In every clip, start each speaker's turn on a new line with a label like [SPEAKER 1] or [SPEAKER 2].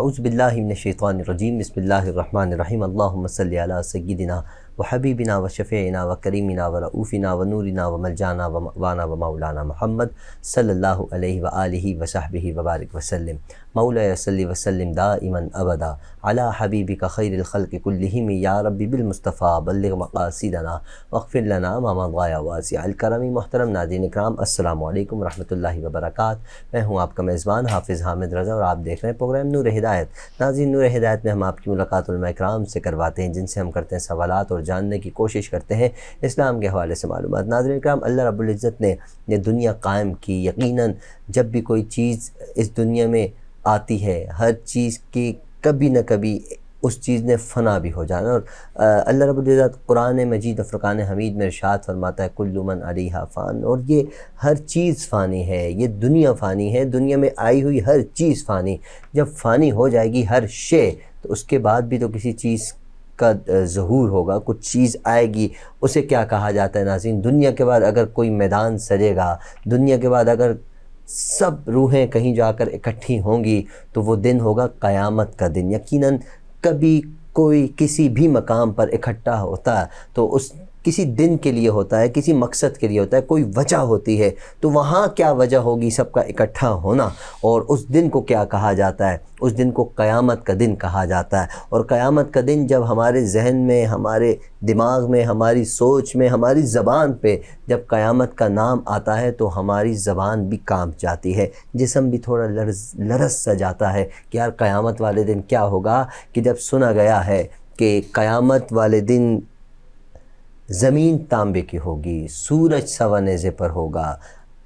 [SPEAKER 1] اعوذ باللہ من الشیطان الرجیم بسم اللہ الرحمن الرحیم اللہم صلی علی سیدنا وحبیبنا وشفیعنا وکریمنا ورؤوفنا ونورنا وملجانا ومأوانا ومولانا محمد صلی اللہ علیہ وآلہ وصحبہ وبارک وسلم مولا صلی وسلم دائما ابدا علی حبیبک خیر الخلق کلہم یا رب بالمصطفیٰ بلغ مقاصدنا واغفر لنا ما مضى واسع الکرم۔ محترم ناظرین اکرام، السلام علیکم ورحمۃ اللہ وبرکاتہ۔ میں ہوں آپ کا میزبان حافظ حامد رضا اور آپ دیکھ رہے ہیں پروگرام نور ہدایت۔ ناظرین، نور ہدایت میں ہم آپ کی ملاقات علماء اکرام سے کرواتے ہیں، جن سے ہم کرتے ہیں سوالات اور جاننے کی کوشش کرتے ہیں اسلام کے حوالے سے معلومات۔ ناظرین اکرام، اللہ رب العزت نے یہ دنیا قائم کی۔ یقیناً جب بھی کوئی چیز اس دنیا میں آتی ہے، ہر چیز کی کبھی نہ کبھی اس چیز نے فنا بھی ہو جانا، اور اللہ رب العزت قرآن مجید و فرقان حمید میں ارشاد فرماتا ہے کل من علیہا فان، اور یہ ہر چیز فانی ہے، یہ دنیا فانی ہے، دنیا میں آئی ہوئی ہر چیز فانی۔ جب فانی ہو جائے گی ہر شے، تو اس کے بعد بھی تو کسی چیز کا ظہور ہوگا، کچھ چیز آئے گی۔ اسے کیا کہا جاتا ہے ناظرین؟ دنیا کے بعد اگر کوئی میدان سجے گا، دنیا کے بعد اگر سب روحیں کہیں جا کر اکٹھی ہوں گی، تو وہ دن ہوگا قیامت کا دن۔ یقیناً کبھی کوئی کسی بھی مقام پر اکٹھا ہوتا ہے تو اس کسی دن کے لیے ہوتا ہے، کسی مقصد کے لیے ہوتا ہے، کوئی وجہ ہوتی ہے۔ تو وہاں کیا وجہ ہوگی سب کا اکٹھا ہونا، اور اس دن کو کیا کہا جاتا ہے؟ اس دن کو قیامت کا دن کہا جاتا ہے۔ اور قیامت کا دن جب ہمارے ذہن میں، ہمارے دماغ میں، ہماری سوچ میں، ہماری زبان پہ جب قیامت کا نام آتا ہے تو ہماری زبان بھی کانپ جاتی ہے، جسم بھی تھوڑا لرز سا جاتا ہے کہ یار قیامت والے دن کیا ہوگا۔ کہ جب سنا گیا ہے کہ قیامت والے دن زمین تانبے کی ہوگی، سورج سوا نیزے پر ہوگا،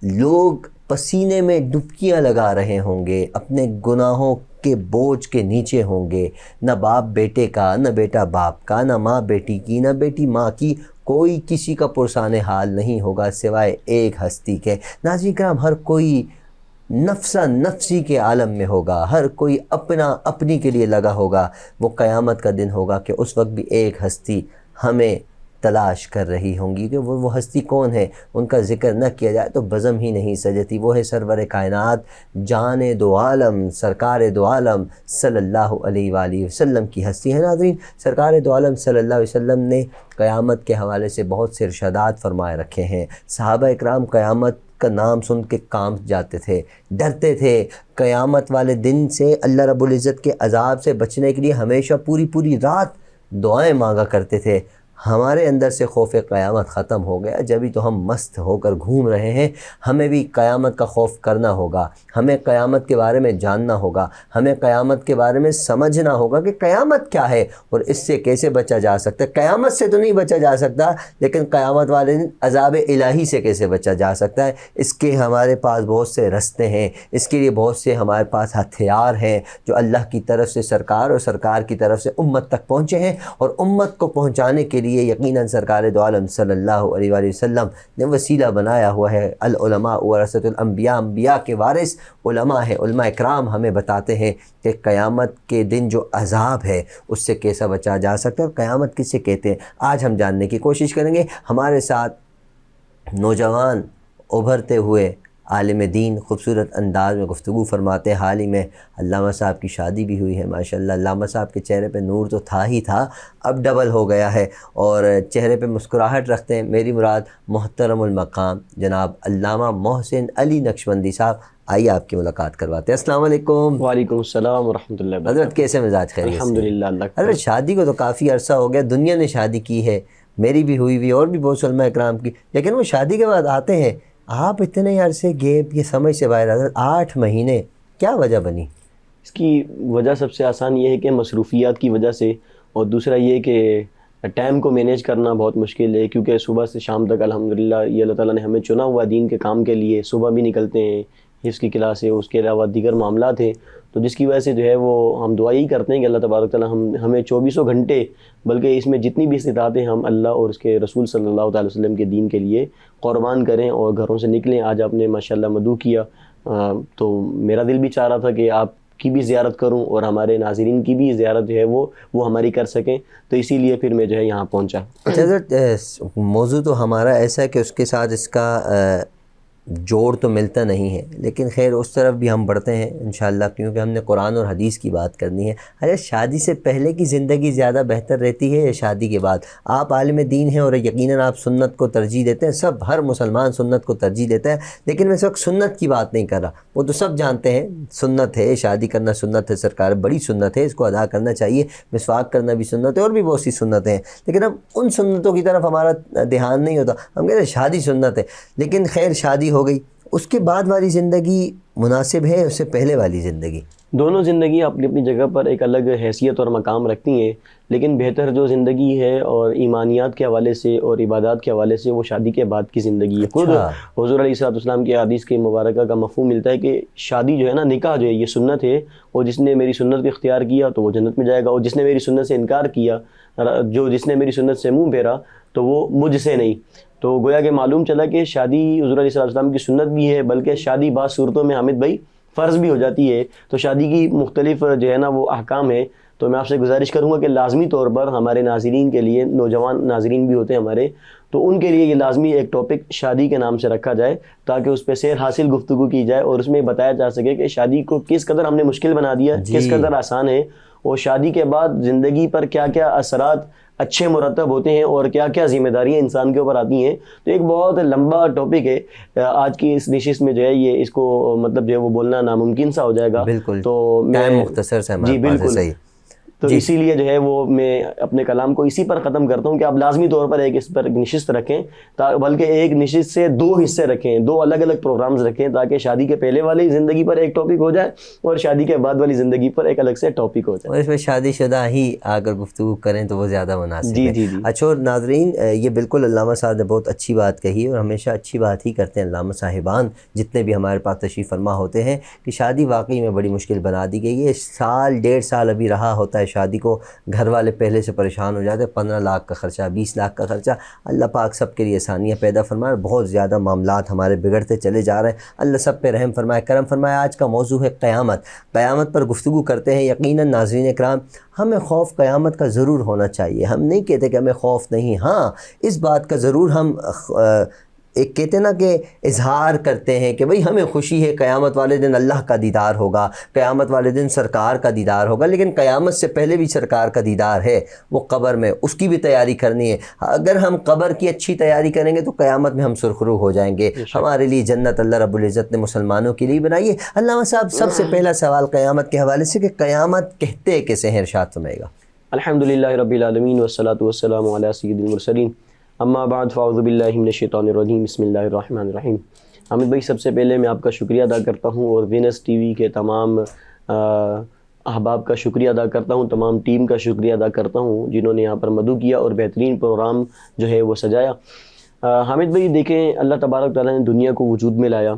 [SPEAKER 1] لوگ پسینے میں ڈبکیاں لگا رہے ہوں گے، اپنے گناہوں کے بوجھ کے نیچے ہوں گے، نہ باپ بیٹے کا، نہ بیٹا باپ کا، نہ ماں بیٹی کی، نہ بیٹی ماں کی، کوئی کسی کا پرسان حال نہیں ہوگا سوائے ایک ہستی کے۔ ناظرین کرام، ہر کوئی نفسا نفسی کے عالم میں ہوگا، ہر کوئی اپنا اپنی کے لیے لگا ہوگا۔ وہ قیامت کا دن ہوگا کہ اس وقت بھی ایک ہستی ہمیں تلاش کر رہی ہوں گی کہ وہ ہستی کون ہے۔ ان کا ذکر نہ کیا جائے تو بزم ہی نہیں سجتی۔ وہ ہے سرور کائنات، جان دو عالم، سرکار دو عالم صلی اللہ علیہ وآلہ وسلم کی ہستی ہے۔ ناظرین، سرکار دو عالم صلی اللہ علیہ وسلم نے قیامت کے حوالے سے بہت سے ارشادات فرمائے رکھے ہیں۔ صحابہ اکرام قیامت کا نام سن کے کانپ جاتے تھے، ڈرتے تھے۔ قیامت والے دن سے اللہ رب العزت کے عذاب سے بچنے کے لیے ہمیشہ پوری رات دعائیں مانگا کرتے تھے۔ ہمارے اندر سے خوف قیامت ختم ہو گیا، جبھی تو ہم مست ہو کر گھوم رہے ہیں۔ ہمیں بھی قیامت کا خوف کرنا ہوگا، ہمیں قیامت کے بارے میں جاننا ہوگا، ہمیں قیامت کے بارے میں سمجھنا ہوگا کہ قیامت کیا ہے اور اس سے کیسے بچا جا سکتا ہے۔ قیامت سے تو نہیں بچا جا سکتا، لیکن قیامت والے دن عذاب الہی سے کیسے بچا جا سکتا ہے۔ اس کے ہمارے پاس بہت سے رستے ہیں، اس کے لیے بہت سے ہمارے پاس ہتھیار ہیں جو اللہ کی طرف سے سرکار اور سرکار کی طرف سے امت تک پہنچے ہیں، اور امت کو پہنچانے کے لیے یقیناً سرکار دو عالم صلی اللہ علیہ وآلہ وسلم نے وسیلہ بنایا ہوا ہے۔ العلماء ورثۃ الانبیاء، انبیاء کے وارث علماء ہیں۔ علماء اکرام ہمیں بتاتے ہیں کہ قیامت کے دن جو عذاب ہے اس سے کیسا بچا جا سکتا ہے، اور قیامت کسے کہتے ہیں آج ہم جاننے کی کوشش کریں گے۔ ہمارے ساتھ نوجوان ابھرتے ہوئے عالم دین خوبصورت انداز میں گفتگو فرماتے ہیں۔ حال ہی میں علامہ صاحب کی شادی بھی ہوئی ہے ماشاءاللہ۔ علامہ صاحب کے چہرے پہ نور تو تھا ہی تھا، اب ڈبل ہو گیا ہے، اور چہرے پہ مسکراہٹ رکھتے ہیں۔ میری مراد محترم المقام جناب علامہ محسن علی نقشبندی صاحب، آئیے آپ کی ملاقات کرواتے ہیں۔ السلام علیکم۔
[SPEAKER 2] وعلیکم السلام ورحمۃ اللہ وبرکاتہ۔
[SPEAKER 1] حضرت کیسے مزاج خیریت سے؟
[SPEAKER 2] الحمدللہ اللہ کا۔
[SPEAKER 1] حضرت شادی کو تو کافی عرصہ ہو گیا، دنیا نے شادی کی ہے، میری بھی ہوئی ہوئی اور بھی بہت سے علماء اکرام کی، لیکن وہ شادی کے بعد آتے ہیں، آپ اتنے عرصے گیپ، یہ سمجھ سے باہر۔ حضرت 8 مہینے، کیا وجہ بنی؟
[SPEAKER 2] اس کی وجہ سب سے آسان یہ ہے کہ مصروفیات کی وجہ سے، اور دوسرا یہ کہ ٹائم کو مینیج کرنا بہت مشکل ہے، کیونکہ صبح سے شام تک الحمدللہ یہ اللہ تعالیٰ نے ہمیں چنا ہوا دین کے کام کے لیے۔ صبح بھی نکلتے ہیں، حفظ کی کلاس ہے، اس کے علاوہ دیگر معاملات ہیں، تو جس کی وجہ سے جو ہے وہ ہم دعا یہی کرتے ہیں کہ اللہ تبارک تعالیٰ ہمیں 24 گھنٹے، بلکہ اس میں جتنی بھی استطاعتیں ہم اللہ اور اس کے رسول صلی اللہ تعالی وسلم کے دین کے لیے قربان کریں اور گھروں سے نکلیں۔ آج آپ نے ماشاءاللہ مدعو کیا، تو میرا دل بھی چاہ رہا تھا کہ آپ کی بھی زیارت کروں اور ہمارے ناظرین کی بھی زیارت جو ہے وہ ہماری کر سکیں، تو اسی لیے پھر میں جو ہے یہاں پہنچا۔
[SPEAKER 1] حضرت موضوع تو ہمارا ایسا ہے کہ اس کے ساتھ اس کا جوڑ تو ملتا نہیں ہے، لیکن خیر اس طرف بھی ہم بڑھتے ہیں انشاءاللہ، کیونکہ ہم نے قرآن اور حدیث کی بات کرنی ہے۔ ارے شادی سے پہلے کی زندگی زیادہ بہتر رہتی ہے یا شادی کے بعد؟ آپ عالم دین ہیں اور یقیناً آپ سنت کو ترجیح دیتے ہیں، سب ہر مسلمان سنت کو ترجیح دیتا ہے، لیکن میں اس وقت سنت کی بات نہیں کر رہا، وہ تو سب جانتے ہیں سنت ہے، شادی کرنا سنت ہے، سرکار بڑی سنت ہے، اس کو ادا کرنا چاہیے، مسواک کرنا بھی سنت ہے، اور بھی بہت سی سنتیں ہیں، لیکن اب ان سنتوں کی طرف ہمارا دھیان نہیں ہوتا، ہم کہتے ہیں شادی سنت ہے، لیکن خیر شادی ہو گئی، اس کے بعد والی زندگی مناسب ہے اس سے پہلے والی زندگی؟
[SPEAKER 2] دونوں زندگی اپنی اپنی جگہ پر ایک الگ حیثیت اور مقام رکھتی ہیں، لیکن بہتر جو زندگی ہے اور ایمانیات کے حوالے سے اور عبادات کے حوالے سے وہ شادی کے بعد کی زندگی ہے۔ خود حضور علیہ الصلوۃ والسلام کی حدیث کے مبارکہ کا مفہوم ملتا ہے کہ شادی جو ہے نا، نکاح جو ہے یہ سنت ہے، اور جس نے میری سنت کو اختیار کیا تو وہ جنت میں جائے گا، اور جس نے میری سنت سے انکار کیا، جس نے میری سنت سے منہ پھیرا تو وہ مجھ سے نہیں۔ تو گویا کہ معلوم چلا کہ شادی حضور علیہ الصلوۃ والسلام کی سنت بھی ہے، بلکہ شادی بعض صورتوں میں حامد بھائی فرض بھی ہو جاتی ہے۔ تو شادی کی مختلف جو ہے نا وہ احکام ہے، تو میں آپ سے گزارش کروں گا کہ لازمی طور پر ہمارے ناظرین کے لیے، نوجوان ناظرین بھی ہوتے ہیں ہمارے، تو ان کے لیے یہ لازمی ایک ٹاپک شادی کے نام سے رکھا جائے، تاکہ اس پہ سیر حاصل گفتگو کی جائے اور اس میں بتایا جا سکے کہ شادی کو کس قدر ہم نے مشکل بنا دیا، کس قدر آسان ہے، اور شادی کے بعد زندگی پر کیا کیا اثرات اچھے مرتب ہوتے ہیں اور کیا کیا ذمہ داریاں انسان کے اوپر آتی ہیں۔ تو ایک بہت لمبا ٹاپک ہے، آج کی اس نشست میں جو ہے یہ اس کو مطلب جو ہے وہ بولنا ناممکن سا ہو جائے گا۔
[SPEAKER 1] بالکل،
[SPEAKER 2] تو
[SPEAKER 1] ٹائم مختصر سے ہمارے پاس ہے، صحیح۔
[SPEAKER 2] تو اسی لیے جو ہے وہ میں اپنے کلام کو اسی پر ختم کرتا ہوں کہ آپ لازمی طور پر اس پر نشست رکھیں، بلکہ ایک نشست سے 2 حصے رکھیں، 2 الگ الگ پروگرامز رکھیں، تاکہ شادی کے پہلے والی زندگی پر ایک ٹاپک ہو جائے اور شادی کے بعد والی زندگی پر ایک الگ سے ٹاپک ہو جائے،
[SPEAKER 1] اور اس میں شادی شدہ ہی اگر گفتگو کریں تو وہ زیادہ مناسب ہے۔
[SPEAKER 2] جی
[SPEAKER 1] اچھا، اور ناظرین یہ بالکل علامہ صاحب نے بہت اچھی بات کہی، اور ہمیشہ اچھی بات ہی کرتے ہیں علامہ صاحبان جتنے بھی ہمارے پاس تشریف فرما ہوتے ہیں، کہ شادی واقعی میں بڑی مشکل بنا دی گئی ہے۔ سال 1.5 سال ابھی رہا ہوتا ہے شادی کو، گھر والے پہلے سے پریشان ہو جاتے ہیں، 15 لاکھ کا خرچہ، 20 لاکھ کا خرچہ۔ اللہ پاک سب کے لیے آسانیاں پیدا فرمائے، بہت زیادہ معاملات ہمارے بگڑتے چلے جا رہے ہیں، اللہ سب پہ رحم فرمائے، کرم فرمائے۔ آج کا موضوع ہے قیامت، قیامت پر گفتگو کرتے ہیں۔ یقیناً ناظرین اکرام، ہمیں خوف قیامت کا ضرور ہونا چاہیے، ہم نہیں کہتے کہ ہمیں خوف نہیں، ہاں اس بات کا ضرور ہم ایک کہتے نا کہ اظہار کرتے ہیں کہ بھئی ہمیں خوشی ہے قیامت والے دن اللہ کا دیدار ہوگا، قیامت والے دن سرکار کا دیدار ہوگا، لیکن قیامت سے پہلے بھی سرکار کا دیدار ہے، وہ قبر میں، اس کی بھی تیاری کرنی ہے۔ اگر ہم قبر کی اچھی تیاری کریں گے تو قیامت میں ہم سرخرو ہو جائیں گے، ہمارے لیے جنت اللہ رب العزت نے مسلمانوں کے لیے بنائی ہے۔ علامہ صاحب سب سے پہلا سوال قیامت کے حوالے سے کہ قیامت کہتے کیسے ہیں، ارشاد فرمائے گا۔
[SPEAKER 2] الحمدللہ رب العالمین والصلاة والسلام علی سید المرسلین، اما بعد فاعوذ باللہ من الشیطان الرجیم، بسم اللہ الرحمن الرحیم۔ حامد بھائی، سب سے پہلے میں آپ کا شکریہ ادا کرتا ہوں، اور وینس ٹی وی کے تمام احباب کا شکریہ ادا کرتا ہوں، تمام ٹیم کا شکریہ ادا کرتا ہوں جنہوں نے یہاں پر مدعو کیا اور بہترین پروگرام جو ہے وہ سجایا۔ حامد بھائی دیکھیں، اللہ تبارک تعالیٰ نے دنیا کو وجود میں لایا،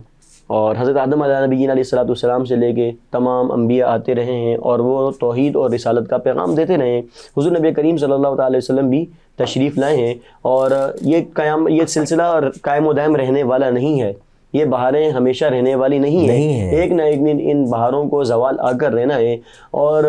[SPEAKER 2] اور حضرت آدم علیہ نبینا علیہ الصلوۃ والسلام سے لے کے تمام انبیاء آتے رہے ہیں اور وہ توحید اور رسالت کا پیغام دیتے رہے ہیں۔ حضور نبی کریم صلی اللہ تعالی وسلم بھی تشریف لائے ہیں، اور یہ سلسلہ قائم و دائم رہنے والا نہیں ہے، یہ بہاریں ہمیشہ رہنے والی نہیں ہیں، ایک نہ ایک دن ان بہاروں کو زوال آ کر رہنا ہے۔ اور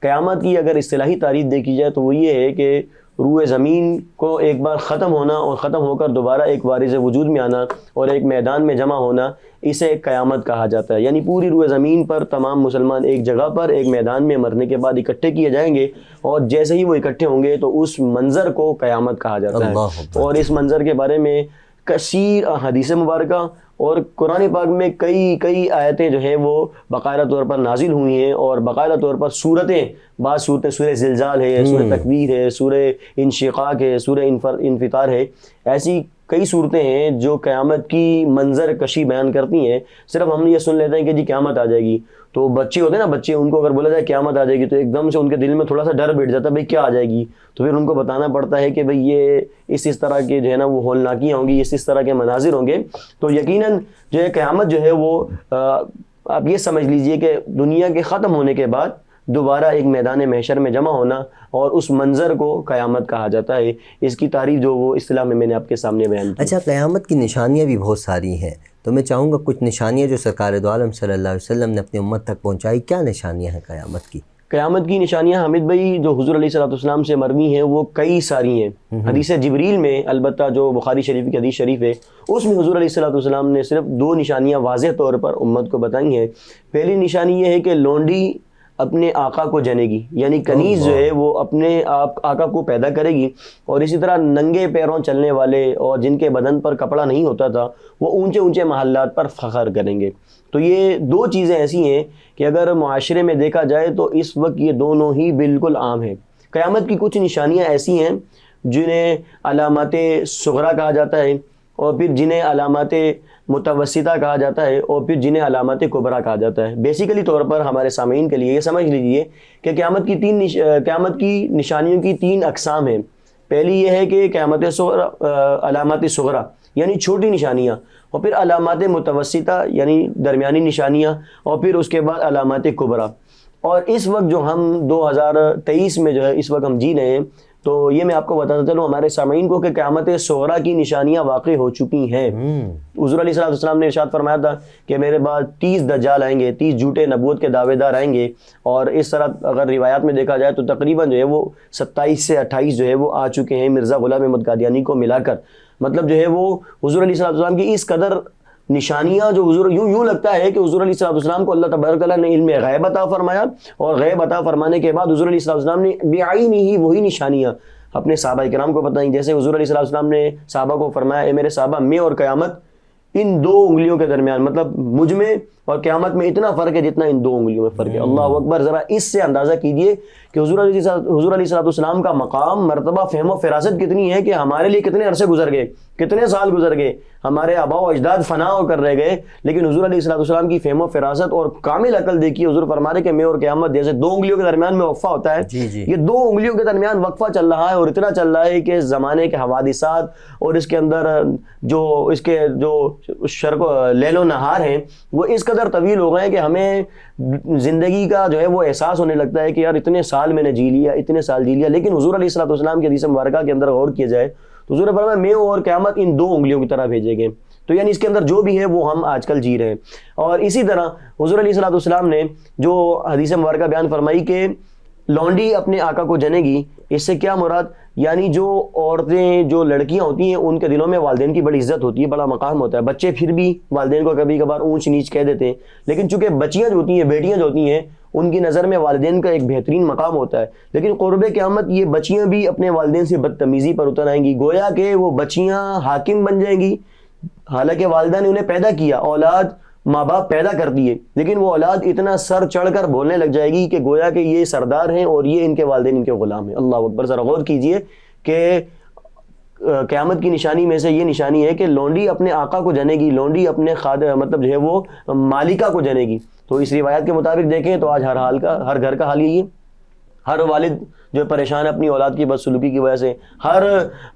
[SPEAKER 2] قیامت کی اگر اصطلاحی تعریف دیکھی جائے تو وہ یہ ہے کہ روئے زمین کو ایک بار ختم ہونا اور ختم ہو کر دوبارہ ایک وارث وجود میں آنا اور ایک میدان میں جمع ہونا، اسے قیامت کہا جاتا ہے۔ یعنی پوری روئے زمین پر تمام مسلمان ایک جگہ پر ایک میدان میں مرنے کے بعد اکٹھے کیے جائیں گے، اور جیسے ہی وہ اکٹھے ہوں گے تو اس منظر کو قیامت کہا جاتا ہے۔ اور اس منظر کے بارے میں کثیر حدیث مبارکہ اور قرآن پاک میں کئی آیتیں جو ہیں وہ باقاعدہ طور پر نازل ہوئی ہیں، اور باقاعدہ طور پر بعض صورتیں، سورہ زلزال ہے، سورہ تکویر ہے، سورہ انشقاق ہے، سورہ انفطار ہے، ایسی کئی صورتیں ہیں جو قیامت کی منظر کشی بیان کرتی ہیں۔ صرف ہم یہ سن لیتے ہیں کہ جی قیامت آ جائے گی، تو بچے ہوتے ہیں نا، بچے، ان کو اگر بولا جائے قیامت آ جائے گی تو ایک دم سے ان کے دل میں تھوڑا سا ڈر بیٹھ جاتا ہے، بھئی کیا آ جائے گی، تو پھر ان کو بتانا پڑتا ہے کہ بھئی یہ اس طرح کے جو ہے نا وہ ہولناکیاں ہوں گی، اس طرح کے مناظر ہوں گے۔ تو یقیناً جو ہے قیامت جو ہے وہ آپ یہ سمجھ لیجئے کہ دنیا کے ختم ہونے کے بعد دوبارہ ایک میدان محشر میں جمع ہونا، اور اس منظر کو قیامت کہا جاتا ہے۔ اس کی تعریف جو وہ اصطلاح میں نے آپ کے سامنے بیان کی۔
[SPEAKER 1] اچھا، قیامت کی نشانیاں بھی بہت ساری ہیں، تو میں چاہوں گا کچھ نشانیاں جو سرکار دو عالم صلی اللہ علیہ وسلم نے اپنی امت تک پہنچائی، کیا نشانیاں ہیں قیامت کی؟
[SPEAKER 2] قیامت کی نشانیاں حامد بھائی جو حضور علیہ الصلوۃ والسلام سے مروی ہیں وہ کئی ساری ہیں. حدیث جبریل میں البتہ جو بخاری شریف کی حدیث شریف ہے اس میں حضور علیہ الصلوۃ والسلام نے صرف 2 نشانیاں واضح طور پر امت کو بتائی ہیں. پہلی نشانی یہ ہے کہ لونڈی اپنے آقا کو جنے گی، یعنی کنیز جو ہے وہ اپنے آقا کو پیدا کرے گی، اور اسی طرح ننگے پیروں چلنے والے اور جن کے بدن پر کپڑا نہیں ہوتا تھا وہ اونچے اونچے محلات پر فخر کریں گے. تو یہ 2 چیزیں ایسی ہیں کہ اگر معاشرے میں دیکھا جائے تو اس وقت یہ دونوں ہی بالکل عام ہیں. قیامت کی کچھ نشانیاں ایسی ہیں جنہیں علامات صغرا کہا جاتا ہے، اور پھر جنہیں علامات متوسطہ کہا جاتا ہے، اور پھر جنہیں علامات کبریٰ کہا جاتا ہے. بیسیکلی طور پر ہمارے سامعین کے لیے یہ سمجھ لیجئے کہ قیامت کی نشانیوں کی 3 اقسام ہیں. پہلی یہ ہے کہ قیامت صغرا، علامات صغرا یعنی چھوٹی نشانیاں، اور پھر علامات متوسطہ یعنی درمیانی نشانیاں، اور پھر اس کے بعد علامات کبریٰ. اور اس وقت جو ہم 2023 میں جو ہے اس وقت ہم جی رہے ہیں، تو یہ میں آپ کو بتاتا چلوں ہمارے سامعین کو کہ قیامت صغرا کی نشانیاں واقع ہو چکی ہیں. حضور علیہ السلام نے ارشاد فرمایا تھا کہ میرے بعد 30 دجال آئیں گے، 30 جھوٹے نبوت کے دعوے دار آئیں گے، اور اس طرح اگر روایات میں دیکھا جائے تو تقریباً جو ہے وہ 27 سے 28 جو ہے وہ آ چکے ہیں مرزا غلام احمد قادیانی کو ملا کر. مطلب جو ہے وہ حضور علیہ السلام کی اس قدر نشانیاں جو حضور یوں لگتا ہے کہ حضور علیہ السلام کو اللہ تبارک تعالیٰ نے علم غیب عطا فرمایا، اور غیب عطا فرمانے کے بعد حضور علیہ السلام نے بعینی ہی وہی نشانیاں اپنے صحابہ کرام کو بتائیں. جیسے حضور علیہ السلام نے صحابہ کو فرمایا اے میرے صحابہ، میں اور قیامت ان 2 انگلیوں کے درمیان، مطلب مجھ میں اور قیامت میں اتنا فرق ہے جتنا ان 2 انگلیوں میں فرق ہے. اللہ اکبر. ذرا اس سے اندازہ کیجئے کہ حضور علیہ السلام کا مقام، مرتبہ، فہم و فراست کتنی ہے کہ ہمارے لیے کتنے عرصے گزر گئے، کتنے سال گزر گئے، ہمارے آباء و اجداد فنا ہو کر رہ گئے، لیکن حضور علیہ السلام کی فہم و فراست اور کامل عقل دیکھیے. حضور فرما رہے کہ میں اور قیامت جیسے 2 انگلیوں کے درمیان میں وقفہ ہوتا ہے، یہ 2 انگلیوں کے درمیان وقفہ چل رہا ہے، اور اتنا چل رہا ہے کہ زمانے کے حوادثات اور اس کے اندر جو شرق لیل و نہار ہیں وہ اس قدر طویل ہو گئے ہیں کہ ہمیں زندگی کا جو ہے وہ احساس ہونے لگتا ہے کہ یار اتنے سال میں نے جی لیا، اتنے سال جی لیا. لیکن حضور علیہ السلام کی حدیث مبارکہ کے اندر غور کیا جائے تو حضور فرمایا میں اور قیامت ان 2 انگلیوں کی طرح بھیجے گئے. تو یعنی اس کے اندر جو بھی ہے وہ ہم آج کل جی رہے ہیں. اور اسی طرح حضور علیہ السلام نے جو حدیث مبارکہ بیان فرمائی کہ لونڈی اپنے آقا کو جنے گی، اس سے کیا مراد؟ یعنی جو عورتیں، جو لڑکیاں ہوتی ہیں ان کے دلوں میں والدین کی بڑی عزت ہوتی ہے، بڑا مقام ہوتا ہے. بچے پھر بھی والدین کو کبھی کبھار اونچ نیچ کہہ دیتے ہیں، لیکن چونکہ بچیاں جو ہوتی ہیں، بیٹیاں جو ہوتی ہیں، ان کی نظر میں والدین کا ایک بہترین مقام ہوتا ہے. لیکن قرب قیامت یہ بچیاں بھی اپنے والدین سے بدتمیزی پر اتر آئیں گی، گویا کہ وہ بچیاں حاکم بن جائیں گی. حالانکہ والدہ نے انہیں پیدا کیا، اولاد ماں باپ پیدا کر دیے، لیکن وہ اولاد اتنا سر چڑھ کر بولنے لگ جائے گی کہ گویا کہ یہ سردار ہیں اور یہ ان کے والدین ان کے غلام ہیں. اللہ اکبر. ذرا غور کیجئے کہ قیامت کی نشانی میں سے یہ نشانی ہے کہ لونڈی اپنے آقا کو جنے گی، لونڈی اپنے مطلب جو ہے وہ مالکہ کو جنے گی. تو اس روایت کے مطابق دیکھیں تو آج ہر گھر کا حال یہی ہے. ہر والد جو پریشان ہے اپنی اولاد کی بدسلوکی کی وجہ سے، ہر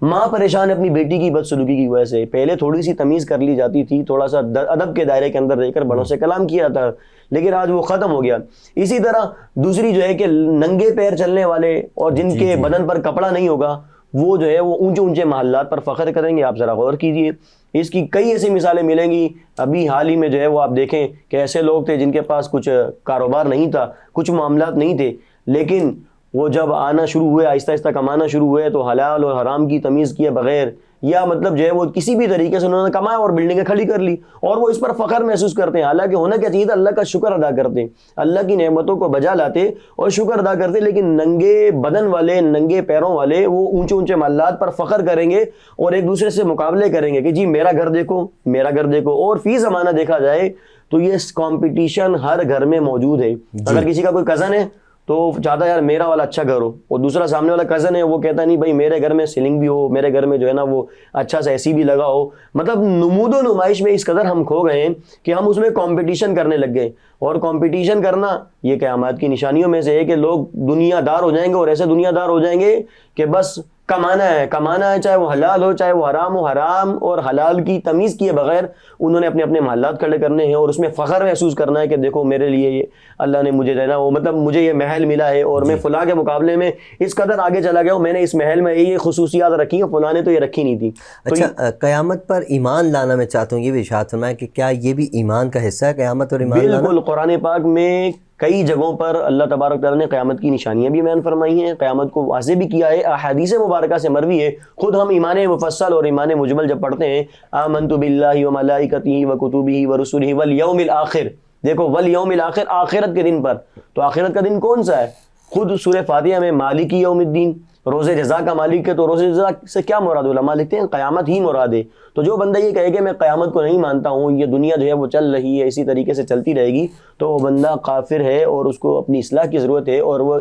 [SPEAKER 2] ماں پریشان ہے اپنی بیٹی کی بدسلوکی کی وجہ سے. پہلے تھوڑی سی تمیز کر لی جاتی تھی، تھوڑا سا ادب کے دائرے کے اندر رہ کر بڑوں سے کلام کیا جاتا، لیکن آج وہ ختم ہو گیا. اسی طرح دوسری جو ہے کہ ننگے پیر چلنے والے اور جن کے بدن پر کپڑا نہیں ہوگا وہ جو ہے وہ اونچے اونچے محلات پر فخر کریں گے. آپ ذرا غور کیجئے، اس کی کئی ایسی مثالیں ملیں گی. ابھی حال ہی میں جو ہے وہ آپ دیکھیں کہ ایسے لوگ تھے جن کے پاس کچھ کاروبار نہیں تھا، کچھ معاملات نہیں تھے، لیکن وہ جب آنا شروع ہوئے، آہستہ آہستہ کمانا شروع ہوئے تو حلال اور حرام کی تمیز کیے بغیر، یا مطلب جو ہے وہ کسی بھی طریقے سے انہوں نے کمایا اور بلڈنگیں کھڑی کر لی، اور وہ اس پر فخر محسوس کرتے ہیں. حالانکہ ہونا کیا چاہیے تھا، اللہ کا شکر ادا کرتے، اللہ کی نعمتوں کو بجا لاتے اور شکر ادا کرتے. لیکن ننگے بدن والے، ننگے پیروں والے وہ اونچے اونچے محلات پر فخر کریں گے اور ایک دوسرے سے مقابلے کریں گے کہ جی میرا گھر دیکھو، میرا گھر دیکھو. اور فی زمانہ دیکھا جائے تو یہ کمپٹیشن ہر گھر میں موجود ہے. اگر کسی کا کوئی کزن ہے تو چاہتا ہے یار میرا والا اچھا گھر ہو، اور دوسرا سامنے والا کزن ہے وہ کہتا نہیں بھائی میرے گھر میں سیلنگ بھی ہو، میرے گھر میں جو ہے نا وہ اچھا سا ایسی بھی لگا ہو. مطلب نمود و نمائش میں اس قدر ہم کھو گئے ہیں کہ ہم اس میں کمپٹیشن کرنے لگ گئے. اور کمپٹیشن کرنا یہ قیامت کی نشانیوں میں سے ہے کہ لوگ دنیا دار ہو جائیں گے، اور ایسے دنیا دار ہو جائیں گے کہ بس کمانا ہے، چاہے وہ حلال ہو چاہے وہ حرام ہو. حرام اور حلال کی تمیز کیے بغیر انہوں نے اپنے اپنے محلات کھڑے کرنے ہیں، اور اس میں فخر محسوس کرنا ہے کہ دیکھو میرے لیے یہ اللہ نے مجھے دینا، وہ مطلب مجھے یہ محل ملا ہے اور میں فلاں کے مقابلے میں اس قدر آگے چلا گیا ہوں، میں نے اس محل میں یہ خصوصیات رکھی ہیں، فلاں نے تو یہ رکھی نہیں تھی.
[SPEAKER 1] اچھا، قیامت پر ایمان لانا میں چاہتا ہوں یہ بھی ارشاد فرمایا کہ کیا یہ بھی ایمان کا حصہ ہے، قیامت اور ایمان لانا؟
[SPEAKER 2] بالکل. قرآن پاک میں کئی جگہوں پر اللہ تبارک تعالیٰ نے قیامت کی نشانیاں بھی بیان فرمائی ہیں، قیامت کو واضح بھی کیا ہے، احادیث مبارکہ سے مروی ہے۔ خود ہم ایمان مفصل اور ایمان مجمل جب پڑھتے ہیں، آمنت باللہ و ملائکتہ و کتبہ و رسلہ والیوم الآخر، دیکھو والیوم الآخر، آخرت کے دن پر، تو آخرت کا دن کون سا ہے؟ خود سورہ فاتحہ میں مالک یوم الدین، روز جزا کا مالک ہے، تو روز جزا سے کیا مراد؟ علماء لکھتے ہیں قیامت ہی مراد ہے۔ تو جو بندہ یہ کہے کہ میں قیامت کو نہیں مانتا ہوں، یہ دنیا جو ہے وہ چل رہی ہے اسی طریقے سے چلتی رہے گی، تو وہ بندہ کافر ہے اور اس کو اپنی اصلاح کی ضرورت ہے، اور وہ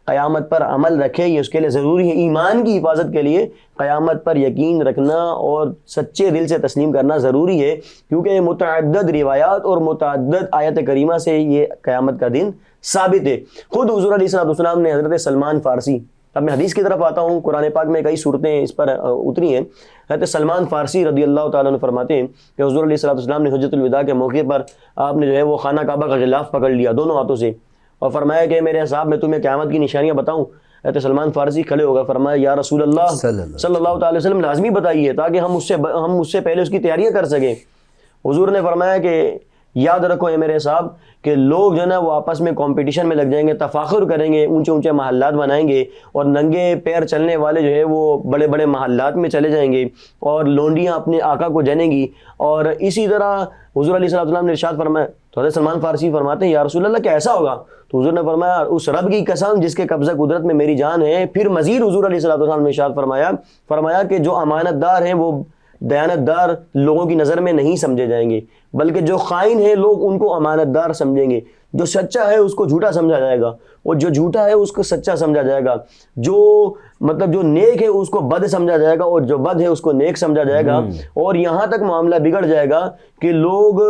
[SPEAKER 2] قیامت پر عمل رکھے، یہ اس کے لیے ضروری ہے۔ ایمان کی حفاظت کے لیے قیامت پر یقین رکھنا اور سچے دل سے تسلیم کرنا ضروری ہے، کیونکہ متعدد روایات اور متعدد آیت کریمہ سے یہ قیامت کا دن ثابت ہے۔ خود حضور علیہ الصلوۃ والسلام نے حضرت سلمان فارسی، اب میں حدیث کی طرف آتا ہوں، قرآن پاک میں کئی صورتیں اس پر اتری ہیں۔ حضرت سلمان فارسی رضی اللہ تعالیٰ عنہ فرماتے ہیں کہ حضور علیہ الصلوۃ والسلام نے حجۃ الوداع کے موقع پر آپ نے جو ہے وہ خانہ کعبہ کا غلاف پکڑ لیا دونوں ہاتھوں سے، اور فرمایا کہ میرے صاحب میں تمہیں قیامت کی نشانیاں بتاؤں؟ حضرت سلمان فارسی کھڑے ہو گئے، فرمایا یا رسول اللہ صلی اللہ تعالی وسلم لازمی بتائیے تاکہ ہم اس سے پہلے اس کی تیاریاں کر سکیں۔ حضور نے فرمایا کہ یاد رکھو اے میرے صاحب کہ لوگ جو ہے نا وہ آپس میں کمپٹیشن میں لگ جائیں گے، تفاخر کریں گے، اونچے اونچے محلات بنائیں گے، اور ننگے پیر چلنے والے جو ہے وہ بڑے بڑے محلات میں چلے جائیں گے، اور لونڈیاں اپنے آقا کو جنیں گی، اور اسی طرح حضور علیہ السلام نے ارشاد فرمایا۔ تو حضرت سلمان فارسی فرماتے ہیں یا رسول اللہ کیا ایسا ہوگا؟ تو حضور نے فرمایا اس رب کی قسم جس کے قبضہ قدرت میں میری جان ہے۔ پھر مزید حضور علیہ السلام نے ارشاد فرمایا کہ جو امانت دار ہیں وہ دیانت دار لوگوں کی نظر میں نہیں سمجھے جائیں گے، بلکہ جو خائن ہیں لوگ ان کو امانت دار سمجھیں گے، جو سچا ہے اس کو جھوٹا سمجھا جائے گا، اور جو جھوٹا ہے اس کو سچا سمجھا جائے گا، جو نیک ہے اس کو بد سمجھا جائے گا، اور جو بد ہے اس کو نیک سمجھا جائے گا، اور یہاں تک معاملہ بگڑ جائے گا کہ لوگ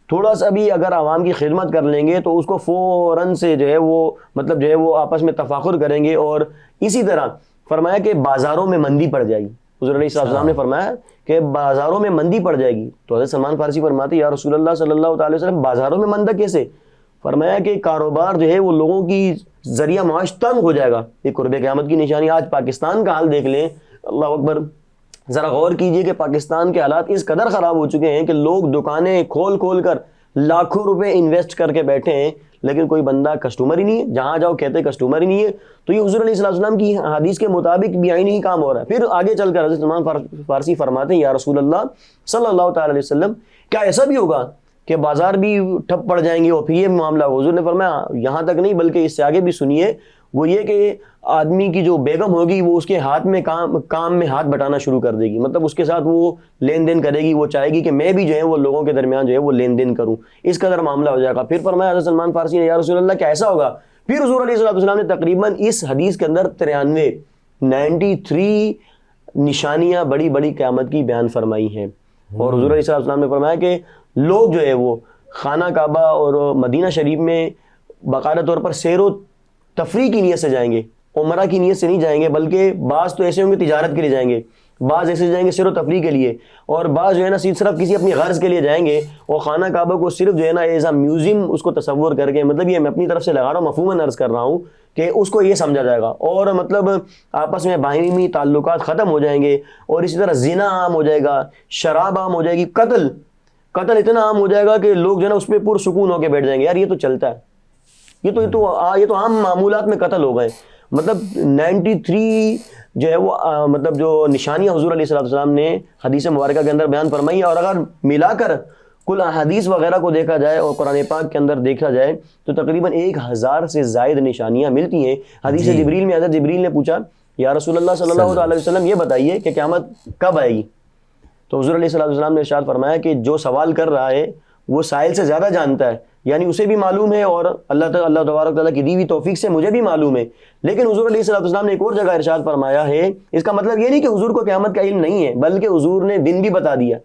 [SPEAKER 2] تھوڑا سا بھی اگر عوام کی خدمت کر لیں گے تو اس کو فوراً سے جو ہے وہ آپس میں تفاخر کریں گے، اور اسی طرح فرمایا کہ بازاروں میں مندی پڑ جائے گی۔ حضور علیہ السلام نے فرمایا کہ بازاروں میں مندی پڑ جائے گی۔ تو حضرت سلمان فارسی فرماتے یا رسول اللہ صلی اللہ علیہ وسلم بازاروں میں مندہ کیسے؟ فرمایا کہ کاروبار جو ہے وہ لوگوں کی ذریعہ معاش تنگ ہو جائے گا، یہ قرب قیامت کی نشانی۔ آج پاکستان کا حال دیکھ لیں، اللہ اکبر، ذرا غور کیجئے کہ پاکستان کے حالات اس قدر خراب ہو چکے ہیں کہ لوگ دکانیں کھول کر لاکھوں روپے انویسٹ کر کے بیٹھے ہیں، لیکن کوئی بندہ کسٹمر ہی نہیں ہے، جہاں جاؤ کہتے کسٹمر ہی نہیں ہے۔ تو یہ حضور علیہ السلام کی حدیث کے مطابق بھی آئینی ہی کام ہو رہا ہے۔ پھر آگے چل کر حضرت سلمان فارسی فرماتے ہیں یا رسول اللہ صلی اللہ تعالی علیہ وسلم کیا ایسا بھی ہوگا کہ بازار بھی ٹھپ پڑ جائیں گے اور پھر یہ معاملہ؟ حضور نے فرمایا یہاں تک نہیں بلکہ اس سے آگے بھی سنیے، وہ یہ کہ آدمی کی جو بیگم ہوگی وہ اس کے ہاتھ میں کام میں ہاتھ بٹانا شروع کر دے گی، مطلب اس کے ساتھ وہ لین دین کرے گی، وہ چاہے گی کہ میں بھی جو ہے وہ لوگوں کے درمیان جو ہے وہ لین دین کروں، اس قدر معاملہ ہو جائے گا۔ پھر فرمایا حضرت سلمان فارسی نے یا رسول اللہ کیا ایسا ہوگا؟ پھر حضور علیہ السلام نے تقریباً اس حدیث کے اندر 93 نشانیاں بڑی بڑی قیامت کی بیان فرمائی ہیں، اور حضور علیہ السلام نے فرمایا کہ لوگ جو ہے وہ خانہ کعبہ اور مدینہ شریف میں باقاعدہ طور پر سیر و تفریح کی نیت سے جائیں گے، عمرہ کی نیت سے نہیں جائیں گے، بلکہ بعض تو ایسے ہوں گے تجارت کے لیے جائیں گے، بعض ایسے جائیں گے سیر و تفریح کے لیے، اور بعض جو ہے نا صرف کسی اپنی غرض کے لیے جائیں گے، اور خانہ کعبہ کو صرف جو ہے نا ایز اے میوزیم اس کو تصور کر کے، مطلب یہ میں اپنی طرف سے لگا رہا ہوں، مفہوماً عرض کر رہا ہوں کہ اس کو یہ سمجھا جائے گا، اور مطلب آپس میں باہمی تعلقات ختم ہو جائیں گے، اور اسی طرح زنا عام ہو جائے گا، شراب عام ہو جائے گی، قتل اتنا عام ہو جائے گا کہ لوگ جو ہے نا اس پہ پرسکون ہو کے بیٹھ جائیں گے، یار یہ تو چلتا ہے، یہ تو عام معمولات میں قتل ہو گئے۔ مطلب 93 جو ہے وہ مطلب جو نشانیاں حضور علیہ السلام نے حدیث مبارکہ کے اندر بیان فرمائی ہیں، اور اگر ملا کر کل احادیث وغیرہ کو دیکھا جائے اور قرآن پاک کے اندر دیکھا جائے تو تقریباً 1000 سے زائد نشانیاں ملتی ہیں۔ حدیث جبریل میں حضرت جبریل نے پوچھا یا رسول اللہ صلی اللہ علیہ وسلم یہ بتائیے کہ قیامت کب آئے گی؟ تو حضور علیہ السلام نے ارشاد فرمایا کہ جو سوال کر رہا ہے وہ سائل سے زیادہ جانتا ہے، یعنی اسے بھی معلوم ہے، اور اللہ تبارک تعالیٰ کی دی ہوئی توفیق سے مجھے بھی معلوم ہے۔ لیکن حضور علیہ السلام نے ایک اور جگہ ارشاد فرمایا ہے، اس کا مطلب یہ نہیں کہ حضور کو قیامت کا علم نہیں ہے، بلکہ حضور نے دن بھی بتا دیا،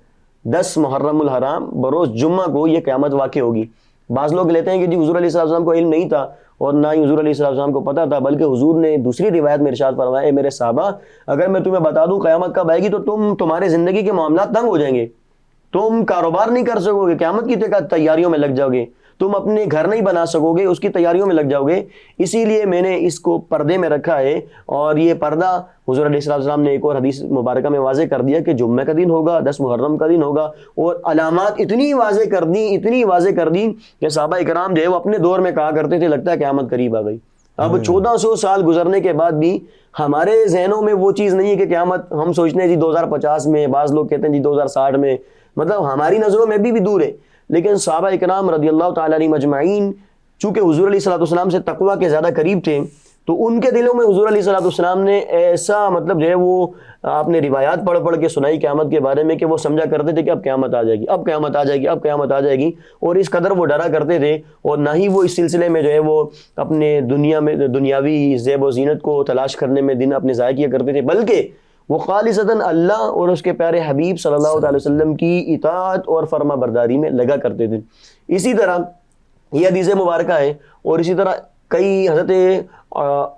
[SPEAKER 2] 10 محرم الحرام بروز جمعہ کو یہ قیامت واقع ہوگی۔ بعض لوگ لیتے ہیں کہ جی حضور علیہ السلام کو علم نہیں تھا، اور نہ ہی حضور علیہ السلام کو پتہ تھا، بلکہ حضور نے دوسری روایت میں ارشاد فرمایا، اے میرے صحابہ اگر میں تمہیں بتا دوں قیامت کب آئے گی تو تمہارے زندگی کے معاملات تنگ ہو جائیں گے، تم کاروبار نہیں کر سکو گے، قیامت کی تیاریوں میں لگ جاؤ گے، تم اپنے گھر نہیں بنا سکو گے، اس کی تیاریوں میں لگ جاؤ گے. اسی لیے میں نے اس کو پردے میں رکھا ہے. اور یہ پردہ حضور علیہ السلام نے ایک اور حدیث مبارکہ میں واضح کر دیا کہ جمعہ کا دن ہوگا، 10 محرم کا دن ہوگا، اور علامات اتنی واضح کر دی کہ صحابہ اکرام جو ہے وہ اپنے دور میں کہا کرتے تھے لگتا ہے قیامت قریب آ گئی. اب 1400 سال گزرنے کے بعد بھی ہمارے ذہنوں میں وہ چیز نہیں ہے کہ قیامت، ہم سوچتے ہیں جی 2050 میں، بعض لوگ کہتے ہیں جی 2060 میں، مطلب ہماری نظروں میں بھی دور ہے. لیکن صحابہ اکرام رضی اللہ تعالیٰ عنہم اجمعین چونکہ حضور علیہ السلام سے تقویٰ کے زیادہ قریب تھے، تو ان کے دلوں میں حضور علیہ السلام نے ایسا مطلب جو ہے وہ آپ نے روایات پڑھ کے سنائی قیامت کے بارے میں کہ وہ سمجھا کرتے تھے کہ اب قیامت آ جائے گی، اب قیامت آ جائے گی، اب قیامت آ جائے گی. اور اس قدر وہ ڈرا کرتے تھے، اور نہ ہی وہ اس سلسلے میں جو ہے وہ اپنے دنیاوی زیب و زینت کو تلاش کرنے میں دن اپنے ضائع کیا کرتے تھے، بلکہ وہ خالصتاً اللہ اور اس کے پیارے حبیب صلی اللہ علیہ وسلم کی اطاعت اور فرما برداری میں لگا کرتے تھے. اسی طرح یہ حدیث مبارکہ ہے، اور اسی طرح کئی حضرت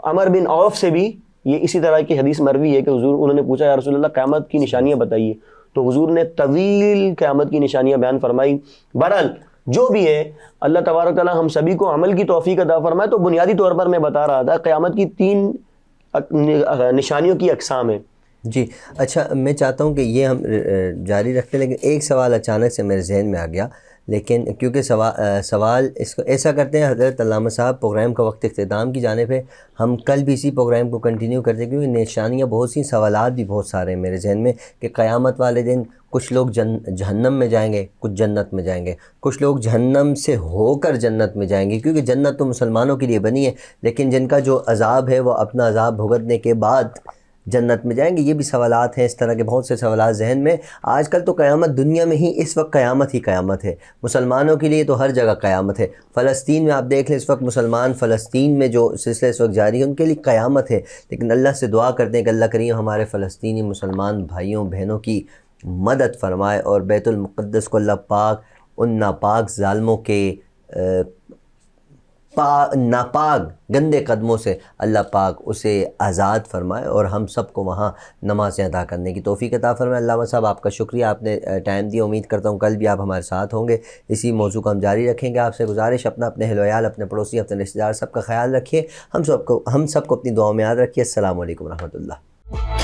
[SPEAKER 2] عمر بن عوف سے بھی یہ اسی طرح کی حدیث مروی ہے کہ حضور انہوں نے پوچھا یا رسول اللہ قیامت کی نشانیاں بتائیے، تو حضور نے طویل قیامت کی نشانیاں بیان فرمائی. بہرحال جو بھی ہے اللہ تبارک تعالیٰ ہم سبھی کو عمل کی توفیق عطا فرمائے. تو بنیادی طور پر میں بتا رہا تھا قیامت کی 3 نشانیوں کی اقسام ہیں.
[SPEAKER 1] جی اچھا، میں چاہتا ہوں کہ یہ ہم جاری رکھتے ہیں، لیکن ایک سوال اچانک سے میرے ذہن میں آ گیا. لیکن کیونکہ سوال اس کو ایسا کرتے ہیں حضرت علامہ صاحب، پروگرام کا وقت اختتام کی جانب ہے، ہم کل بھی اسی پروگرام کو کنٹینیو کرتے ہیں، کیونکہ نشانیاں بہت سی، سوالات بھی بہت سارے ہیں میرے ذہن میں کہ قیامت والے دن کچھ لوگ جہنم میں جائیں گے، کچھ جنت میں جائیں گے، کچھ لوگ جہنم سے ہو کر جنت میں جائیں گے، کیونکہ جنت تو مسلمانوں کے لیے بنی ہے، لیکن جن کا جو عذاب ہے وہ اپنا عذاب بھگتنے کے بعد جنت میں جائیں گے. یہ بھی سوالات ہیں، اس طرح کے بہت سے سوالات ذہن میں. آج کل تو قیامت دنیا میں ہی اس وقت قیامت ہی قیامت ہے، مسلمانوں کے لیے تو ہر جگہ قیامت ہے. فلسطین میں آپ دیکھ لیں اس وقت مسلمان فلسطین میں جو سلسلہ اس وقت جاری ہے ان کے لیے قیامت ہے. لیکن اللہ سے دعا کرتے ہیں کہ اللہ کریم ہمارے فلسطینی مسلمان بھائیوں بہنوں کی مدد فرمائے، اور بیت المقدس کو اللہ پاک ان ناپاک ظالموں کے ناپاک گندے قدموں سے اللہ پاک اسے آزاد فرمائے، اور ہم سب کو وہاں نمازیں ادا کرنے کی توفیق عطا فرمائے. علامہ صاحب آپ کا شکریہ، آپ نے ٹائم دیا. امید کرتا ہوں کل بھی آپ ہمارے ساتھ ہوں گے. اسی موضوع کو ہم جاری رکھیں گے. آپ سے گزارش، اپنے اہل و عیال، اپنے پڑوسی، اپنے رشتہ دار سب کا خیال رکھیے. ہم سب کو اپنی دعاؤں میں یاد رکھیے. السلام علیکم ورحمۃ اللہ.